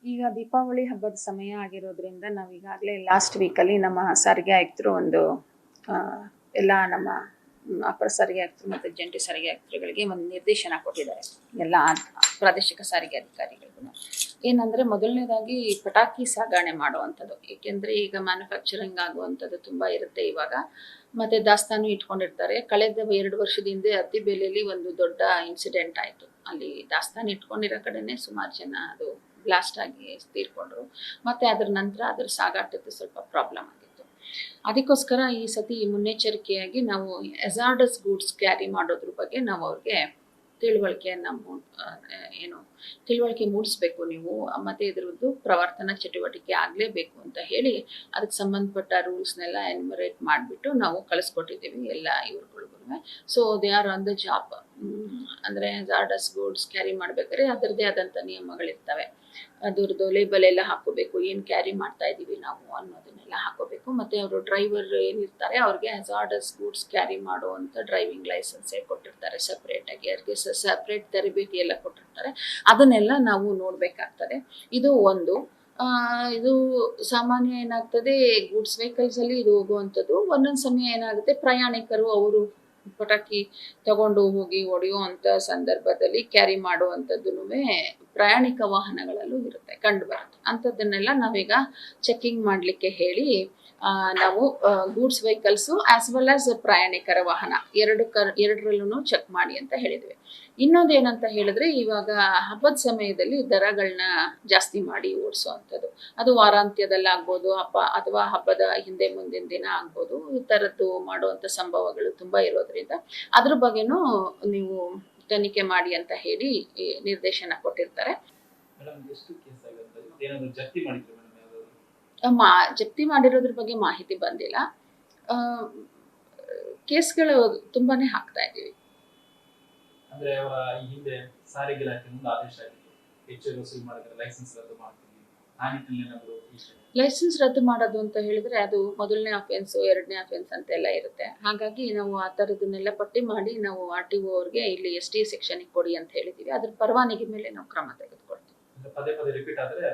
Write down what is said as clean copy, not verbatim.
ಈಗ ದೀಪಾವಳಿ ಹಬ್ಬದ ಸಮಯ ಆಗಿರೋದ್ರಿಂದ ನಾವು ಈಗಾಗಲೇ ಲಾಸ್ಟ್ ವೀಕಲ್ಲಿ ನಮ್ಮ ಸಾರಿಗೆ ಆಯುಕ್ತರು ಒಂದು ಎಲ್ಲ ನಮ್ಮ ಅಪರ ಸಾರಿಗೆ ಆಯುಕ್ತರು ಮತ್ತು ಜಂಟಿ ಸಾರಿಗೆ ಆಯುಕ್ತರುಗಳಿಗೆ ಒಂದು ನಿರ್ದೇಶನ ಕೊಟ್ಟಿದ್ದಾರೆ ಎಲ್ಲ ಪ್ರಾದೇಶಿಕ ಸಾರಿಗೆ ಅಧಿಕಾರಿಗಳಿಗೂ. ಏನಂದರೆ ಮೊದಲನೇದಾಗಿ ಪಟಾಕಿ ಸಾಗಣೆ ಮಾಡುವಂಥದ್ದು, ಏಕೆಂದರೆ ಈಗ ಮ್ಯಾನುಫ್ಯಾಕ್ಚರಿಂಗ್ ಆಗುವಂಥದ್ದು ತುಂಬ ಇರುತ್ತೆ ಇವಾಗ, ಮತ್ತು ದಾಸ್ತಾನು ಇಟ್ಕೊಂಡಿರ್ತಾರೆ. ಕಳೆದ 2 ವರ್ಷದ ಹಿಂದೆ ಅತ್ತಿಬೇಲೆಯಲ್ಲಿ ಒಂದು ದೊಡ್ಡ ಇನ್ಸಿಡೆಂಟ್ ಆಯಿತು. ಅಲ್ಲಿ ದಾಸ್ತಾನು ಇಟ್ಕೊಂಡಿರೋ ಕಡೆನೇ ಸುಮಾರು ಜನ ಅದು ಬ್ಲಾಸ್ಟ್ ಆಗಿ ತೀರ್ಕೊಂಡ್ರು. ಮತ್ತು ಅದರ ನಂತರ ಅದರ ಸಾಗಾಟದ್ದು ಸ್ವಲ್ಪ ಪ್ರಾಬ್ಲಮ್ ಆಗಿತ್ತು. ಅದಕ್ಕೋಸ್ಕರ ಈ ಸತಿ ಮುನ್ನೆಚ್ಚರಿಕೆಯಾಗಿ ನಾವು ಹಜಾರ್ಡಸ್ ಗೂಡ್ಸ್ ಕ್ಯಾರಿ ಮಾಡೋದ್ರ ಬಗ್ಗೆ ನಾವು ಅವ್ರಿಗೆ ತಿಳುವಳಿಕೆ ಮೂಡಿಸ್ಬೇಕು ನೀವು, ಮತ್ತು ಇದ್ರದ್ದು ಪ್ರವರ್ತನ ಚಟುವಟಿಕೆ ಆಗಲೇಬೇಕು ಅಂತ ಹೇಳಿ ಅದಕ್ಕೆ ಸಂಬಂಧಪಟ್ಟ ರೂಲ್ಸ್ನೆಲ್ಲ ಎನ್ಯುಮರೇಟ್ ಮಾಡಿಬಿಟ್ಟು ನಾವು ಕಳಿಸ್ಕೊಟ್ಟಿದ್ದೀವಿ ಎಲ್ಲ ಇವ್ರುಗಳಿಗೂ. So they are on the job. ಅಂದರೆ ಹಜಾರ್ಡಸ್ ಗೂಡ್ಸ್ ಕ್ಯಾರಿ ಮಾಡಬೇಕಾದ್ರೆ ಅದರದ್ದೇ ಆದಂಥ ನಿಯಮಗಳಿರ್ತವೆ. ಅದ್ರದ್ದು ಲೇಬಲ್ ಎಲ್ಲ ಹಾಕೋಬೇಕು, ಏನು ಕ್ಯಾರಿ ಮಾಡ್ತಾ ಇದ್ದೀವಿ ನಾವು ಅನ್ನೋದನ್ನೆಲ್ಲ ಹಾಕೋಬೇಕು. ಮತ್ತು ಅವರು ಡ್ರೈವರ್ ಏನಿರ್ತಾರೆ ಅವ್ರಿಗೆ ಹಜಾರ್ಡಸ್ ಗೂಡ್ಸ್ ಕ್ಯಾರಿ ಮಾಡುವಂಥ ಡ್ರೈವಿಂಗ್ ಲೈಸೆನ್ಸೇ ಕೊಟ್ಟಿರ್ತಾರೆ ಸಪ್ರೇಟಾಗಿ, ಅವ್ರಿಗೆ ಸಪ್ರೇಟ್ ತರಬೇತಿ ಎಲ್ಲ ಕೊಟ್ಟಿರ್ತಾರೆ. ಅದನ್ನೆಲ್ಲ ನಾವು ನೋಡಬೇಕಾಗ್ತದೆ. ಇದು ಒಂದು. ಇದು ಸಾಮಾನ್ಯ ಏನಾಗ್ತದೆ, ಗೂಡ್ಸ್ ವೆಹಿಕಲ್ಸಲ್ಲಿ ಇದು ಹೋಗುವಂಥದ್ದು. ಒಂದೊಂದು ಸಮಯ ಏನಾಗುತ್ತೆ, ಪ್ರಯಾಣಿಕರು ಅವರು ಪಟಾಕಿ ತಗೊಂಡು ಹೋಗಿ ಹೊಡೆಯುವಂಥ ಸಂದರ್ಭದಲ್ಲಿ ಕ್ಯಾರಿ ಮಾಡುವಂಥದ್ದು ಪ್ರಯಾಣಿಕ ವಾಹನಗಳಲ್ಲೂ ಇರುತ್ತೆ, ಕಂಡು ಬರುತ್ತೆ. ಅಂಥದ್ದನ್ನೆಲ್ಲ ನಾವೀಗ ಚೆಕ್ಕಿಂಗ್ ಮಾಡಲಿಕ್ಕೆ ಹೇಳಿ ನಾವು goods vehicles as well as ಪ್ರಯಾಣಿಕರ ವಾಹನ ಎರಡರಲ್ಲೂ ಚೆಕ್ ಮಾಡಿ ಅಂತ ಹೇಳಿದ್ವಿ. ಇನ್ನೊಂದು ಏನಂತ ಹೇಳಿದ್ರೆ, ಇವಾಗ ಹಬ್ಬದ ಸಮಯದಲ್ಲಿ ದರಗಳನ್ನ ಜಾಸ್ತಿ ಮಾಡಿ ಓಡಿಸೋವಂಥದ್ದು, ಅದು ವಾರಾಂತ್ಯದಲ್ಲಿ ಆಗ್ಬೋದು, ಅಥವಾ ಹಬ್ಬದ ಹಿಂದೆ ಮುಂದಿನ ದಿನ ಆಗ್ಬೋದು. ಈ ಥರದ್ದು ಮಾಡುವಂಥ ಸಂಭವಗಳು ತುಂಬ ಇರೋದ್ರಿಂದ ಅದ್ರ ಬಗ್ಗೆನೂ ನೀವು ತನಿಖೆ ಮಾಡಿ ಅಂತ ಹೇಳಿ ನಿರ್ದೇಶನ ಕೊಟ್ಟಿರ್ತಾರೆ. ಜಪ್ತಿ ಮಾಡಿರೋದ್ರ ಬಗ್ಗೆ ಮಾಹಿತಿ ಬಂದಿಲ್ಲ. ಕೇಸ್ಗಳು ತುಂಬಾನೇ ಹಾಕ್ತಾ ಇದ್ದೀವಿ. ಅಂದ್ರೆ ಅವರ ಈ ಹಿಂದೆ ಸಾರಿಗೆ ಇಲಾಖೆಯಿಂದ ಆದೇಶ ಆಗಿತ್ತು, ಹೆಚ್ಚುವರಿ ವಸೂಲಿ ಮಾಡಿದ್ರೆ ಲೈಸೆನ್ಸ್ ರದ್ದು ಮಾಡ್ತೀವಿ. ಲೈಸೆನ್ಸ್ ರದ್ದು ಮಾಡೋದು ಅಂತ ಹೇಳಿದ್ರೆ ಅದು ಮೊದಲನೇ ಅಫೆನ್ಸ್, 2ನೇ ಅಫೆನ್ಸ್ ಅಂತೆಲ್ಲ ಇರುತ್ತೆ. ಹಾಗಾಗಿ ನಾವು ಆ ಥರದನ್ನೆಲ್ಲ ಪಟ್ಟಿ ಮಾಡಿ ನಾವು RTO ಅವ್ರಿಗೆ ಇಲ್ಲಿ ST ಸೆಕ್ಷನ್ಗೆ ಕೊಡಿ ಅಂತ ಹೇಳಿದ್ದೀವಿ. ಅದ್ರ ಪರವಾನಗಿ ಮೇಲೆ ನಾವು ಕ್ರಮ ತೆಗೆದುಕೊಳ್ತೀವಿ. ಪದೇ ಪದೇ ರಿಪೀಟ್ ಆದ್ರೆ